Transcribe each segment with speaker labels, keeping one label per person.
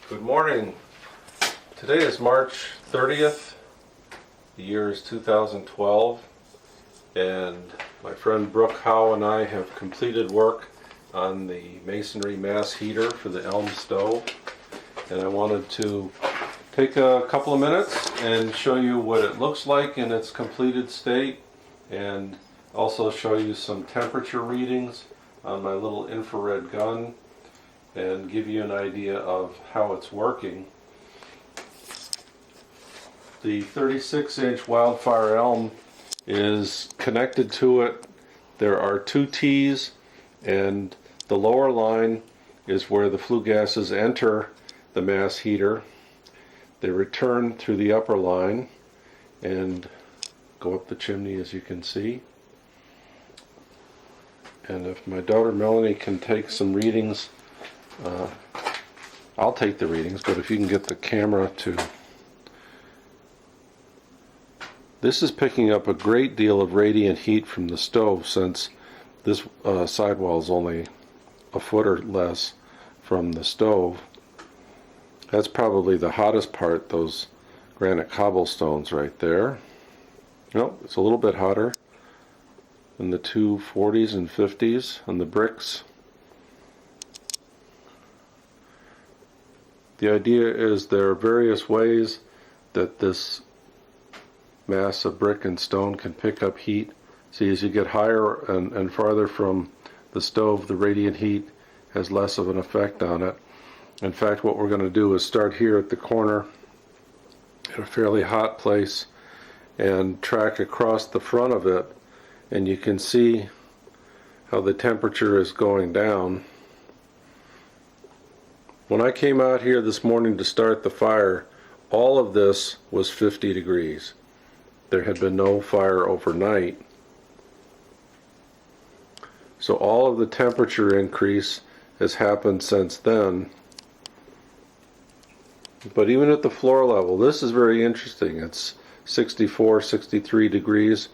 Speaker 1: Good morning. Today is March 30th. The year is 2012, and my friend Brooke Howe and I have completed work on the Masonry mass heater for the Elm stove, and I wanted to take a couple of minutes and show you what it looks like in its completed state, and also show you some temperature readings on my little infrared gun and give you an idea of how it's working. The 36-inch Wildfire Elm is connected to it. There are two T's, and the lower line is where the flue gases enter the mass heater. They return through the upper line and go up the chimney, as you can see. And if my daughter Melanie can take some readings, I'll take the readings, but if you can get the camera to... This is picking up a great deal of radiant heat from the stove, since this sidewall is only a foot or less from the stove. That's probably the hottest part, those granite cobblestones right there. No, it's a little bit hotter than the 240s and 50s on the bricks. The idea is there are various ways that this mass of brick and stone can pick up heat. See, as you get higher and farther from the stove, the radiant heat has less of an effect on it. In fact, what we're going to do is start here at the corner at a fairly hot place and track across the front of it, and you can see how the temperature is going down. When I came out here this morning to start the fire, all of this was 50 degrees. There had been no fire overnight. So all of the temperature increase has happened since then. But even at the floor level, this is very interesting. It's 64, 63 degrees.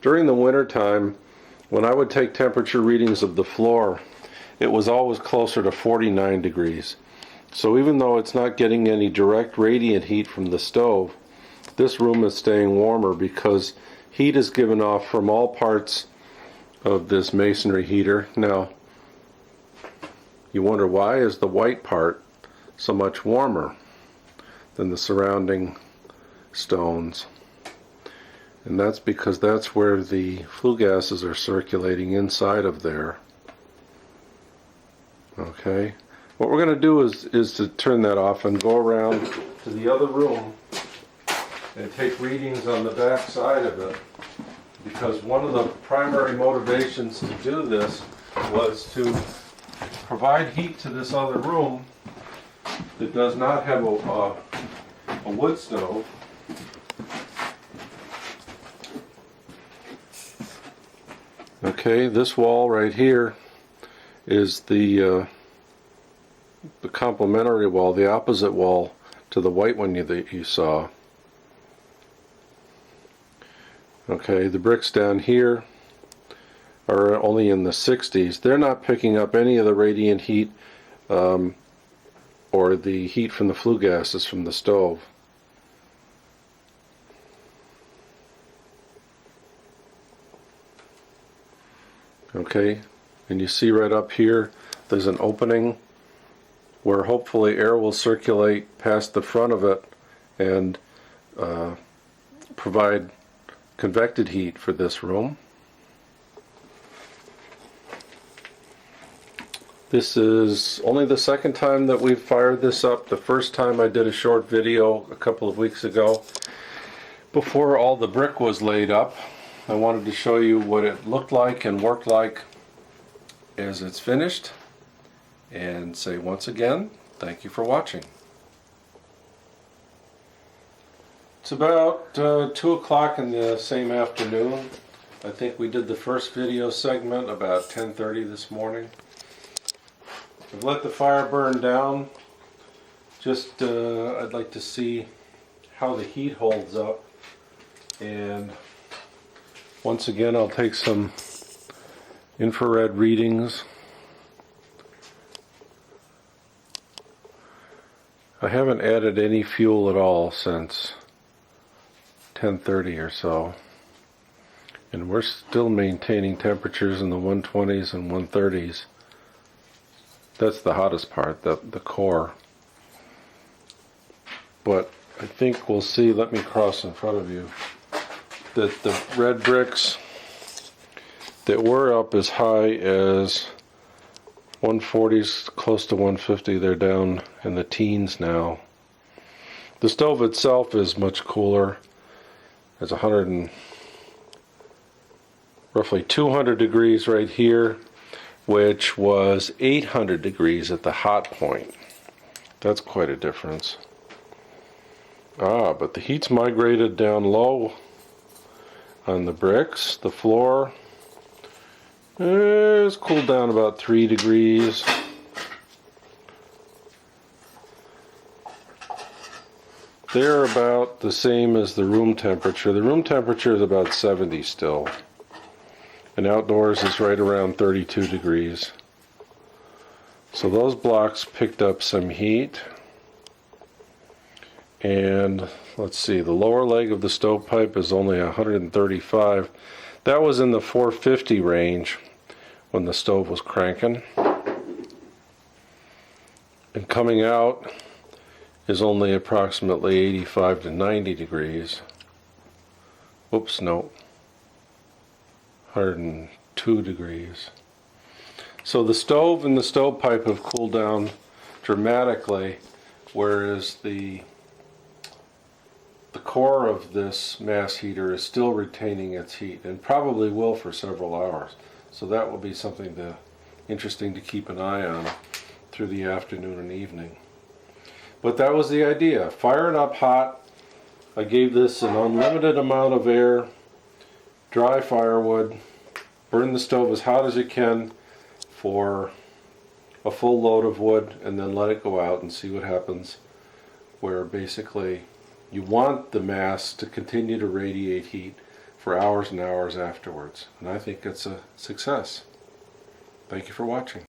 Speaker 1: During the winter time, when I would take temperature readings of the floor, it was always closer to 49 degrees. So even though it's not getting any direct radiant heat from the stove, this room is staying warmer because heat is given off from all parts of this masonry heater. Now, you wonder, why is the white part so much warmer than the surrounding stones? And that's because that's where the flue gases are circulating inside of there. Okay. What we're going to do is to turn that off and go around to the other room and take readings on the back side of it, because one of the primary motivations to do this was to provide heat to this other room that does not have a wood stove. Okay, this wall right here is the complementary wall, the opposite wall to the white one that you saw. Okay, the bricks down here are only in the 60s. They're not picking up any of the radiant heat or the heat from the flue gases from the stove. Okay, and you see right up here there's an opening where hopefully air will circulate past the front of it and provide convected heat for this room. This is only the second time that we've fired this up. The first time I did a short video a couple of weeks ago before all the brick was laid up. I wanted to show you what it looked like and worked like as it's finished, and say once again, thank you for watching. It's about 2 o'clock in the same afternoon. I think we did the first video segment about 10:30 this morning. I've let the fire burn down. Just I'd like to see how the heat holds up, and once again I'll take some infrared readings. I haven't added any fuel at all since 10:30 or so, and we're still maintaining temperatures in the 120s and 130s. That's the hottest part, the core. But I think we'll see, let me cross in front of you, that the red bricks that were up as high as 140s, close to 150, they're down in the teens now. The stove itself is much cooler. It's roughly 200 degrees right here, which was 800 degrees at the hot point. That's quite a difference. But the heat's migrated down low on the bricks. The floor is cooled down about 3 degrees. They're about the same as the room temperature. The room temperature is about 70 still. And outdoors is right around 32 degrees. So those blocks picked up some heat. And let's see, the lower leg of the stovepipe is only 135. That was in the 450 range when the stove was cranking. And coming out is only approximately 85 to 90 degrees. Whoops, no. 102 degrees. So the stove and the stovepipe have cooled down dramatically, whereas the core of this mass heater is still retaining its heat, and probably will for several hours. So that will be something interesting to keep an eye on through the afternoon and evening. But that was the idea. Fire it up hot. I gave this an unlimited amount of air, dry firewood, burn the stove as hot as you can for a full load of wood, and then let it go out and see what happens, where basically you want the mass to continue to radiate heat for hours and hours afterwards. And I think it's a success. Thank you for watching.